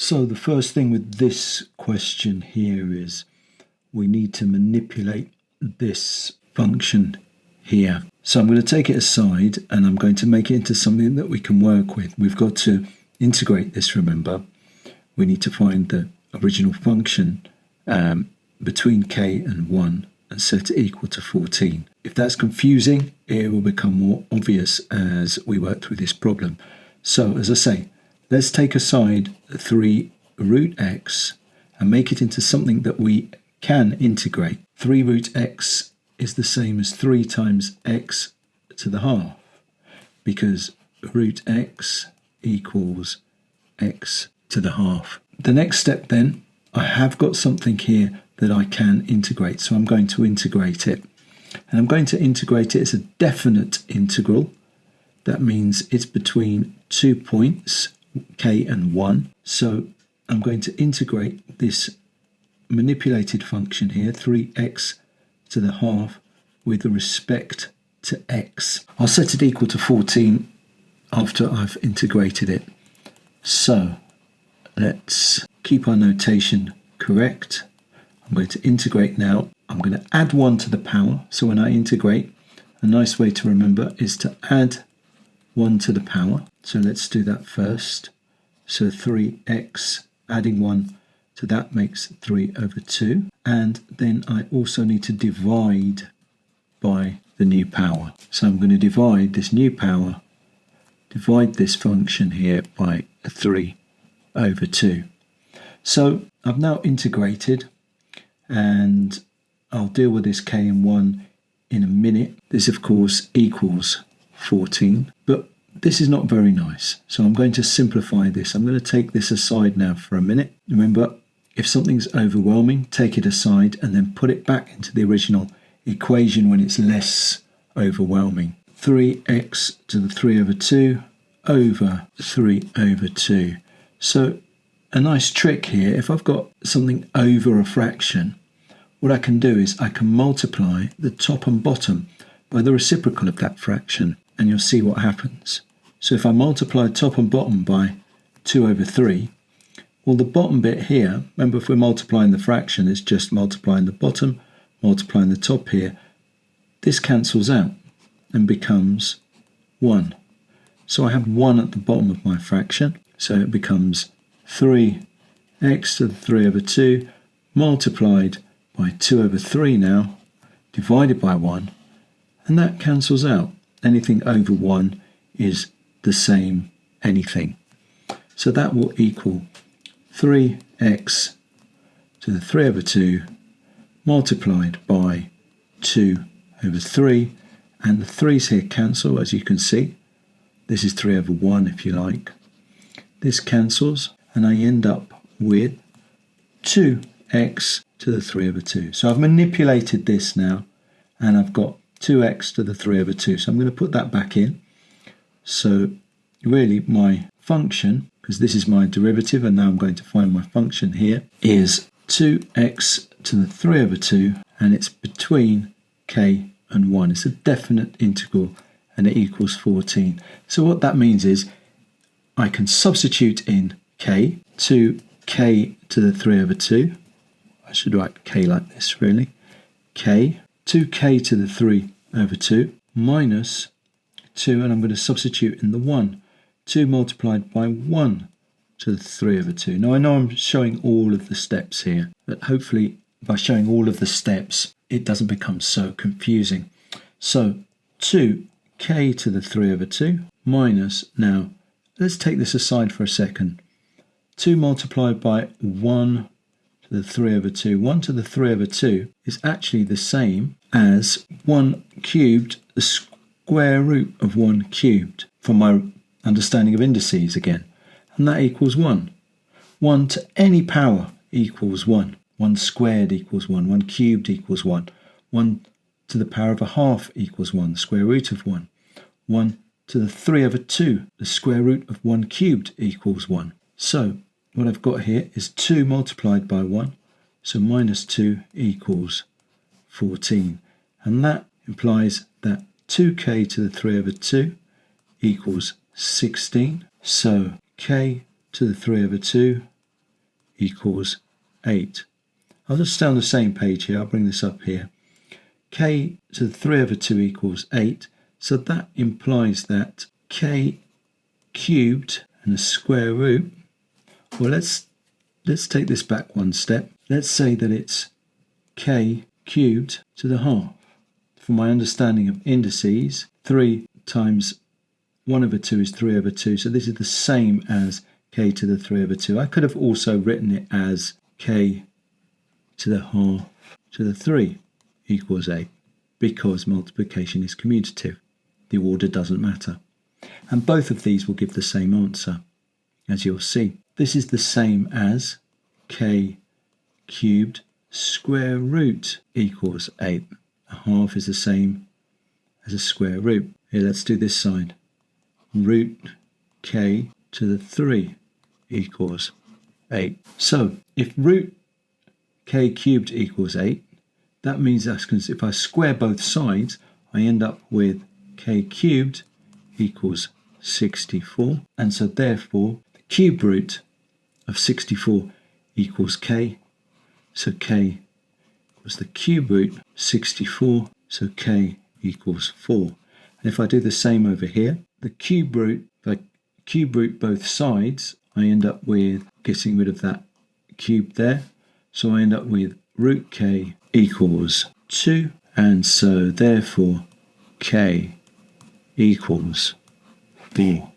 So the first thing with this question here is we need to manipulate this function here. So I'm going to take it aside and I'm going to make it into something that we can work with. We've got to integrate this, remember. We need to find the original function between k and 1 and set it equal to 14. If that's confusing, it will become more obvious as we work through this problem. So as I say, let's take aside 3 root x and make it into something that we can integrate. 3 root x is the same as 3 times x to the half, because root x equals x to the half. The next step then, I have got something here that I can integrate, so I'm going to integrate it. And I'm going to integrate it as a definite integral. That means it's between 2 points, k and 1. So I'm going to integrate this manipulated function here, 3x to the half, with respect to x. I'll set it equal to 14 after I've integrated it. So let's keep our notation correct. I'm going to integrate now. I'm going to add 1 to the power. So when I integrate, a nice way to remember is to add 1 to the power. So let's do that first. So 3x adding 1 to that makes 3 over 2. And then I also need to divide by the new power. So I'm going to divide this new power, divide this function here by 3 over 2. So I've now integrated, and I'll deal with this k and 1 in a minute. This of course equals 14, but this is not very nice. So I'm going to simplify this. I'm going to take this aside now for a minute. Remember, if something's overwhelming, take it aside and then put it back into the original equation when it's less overwhelming. 3x to the 3 over 2 over 3 over 2. So a nice trick here, if I've got something over a fraction, what I can do is I can multiply the top and bottom by the reciprocal of that fraction, and you'll see what happens. So if I multiply top and bottom by 2 over 3, well, the bottom bit here, remember if we're multiplying the fraction, it's just multiplying the bottom, multiplying the top here. This cancels out and becomes 1. So I have 1 at the bottom of my fraction, so it becomes 3x to the 3 over 2 multiplied by 2 over 3 now, divided by 1, and that cancels out. Anything over 1 is the same anything. So that will equal 3x to the 3 over 2 multiplied by 2 over 3, and the 3's here cancel, as you can see. This is 3 over 1 if you like. This cancels, and I end up with 2x to the 3 over 2. So I've manipulated this now, and I've got 2x to the 3 over 2. So I'm going to put that back in. So really my function, because this is my derivative and now I'm going to find my function here, is 2x to the 3 over 2, and it's between k and 1. It's a definite integral and it equals 14. So what that means is I can substitute in k, 2k to the 3 over 2. I should write k like this really. K, 2k to the 3 over 2 minus 2, and I'm going to substitute in the 1. 2 multiplied by 1 to the 3 over 2. Now I know I'm showing all of the steps here, but hopefully by showing all of the steps it doesn't become so confusing. So 2k to the 3 over 2 minus, now let's take this aside for a second. 2 multiplied by 1 to the 3 over 2. 1 to the 3 over 2 is actually the same as 1 cubed, the square root of 1 cubed, from my understanding of indices again. And that equals 1. 1 to any power equals 1. 1 squared equals 1. 1 cubed equals 1. 1 to the power of a half equals 1, the square root of 1. 1 to the 3 over 2, the square root of 1 cubed equals 1. So what I've got here is 2 multiplied by 1, so minus 2 equals 14. And that implies that 2k to the 3 over 2 equals 16. So k to the 3 over 2 equals 8. I'll just stay on the same page here. I'll bring this up here. K to the 3 over 2 equals 8. So that implies that K cubed and the square root. Well, let's take this back one step. Let's say that it's K cubed to the half. From my understanding of indices, 3 times 1 over 2 is 3 over 2. So this is the same as K to the 3 over 2. I could have also written it as K to the half to the 3 equals 8, because multiplication is commutative. The order doesn't matter. And both of these will give the same answer, as you'll see. This is the same as K cubed square root equals 8. A half is the same as a square root. Here, let's do this side. Root K to the 3 equals 8. So, if root K cubed equals 8, that means that's because if I square both sides, I end up with K cubed equals 64. And so therefore, the cube root of 64 equals K. So K was the cube root 64. So K equals 4. And if I do the same over here, the cube root, if I cube root both sides, I end up with getting rid of that cube there. So I end up with root K equals 2. And so therefore, K equals 4.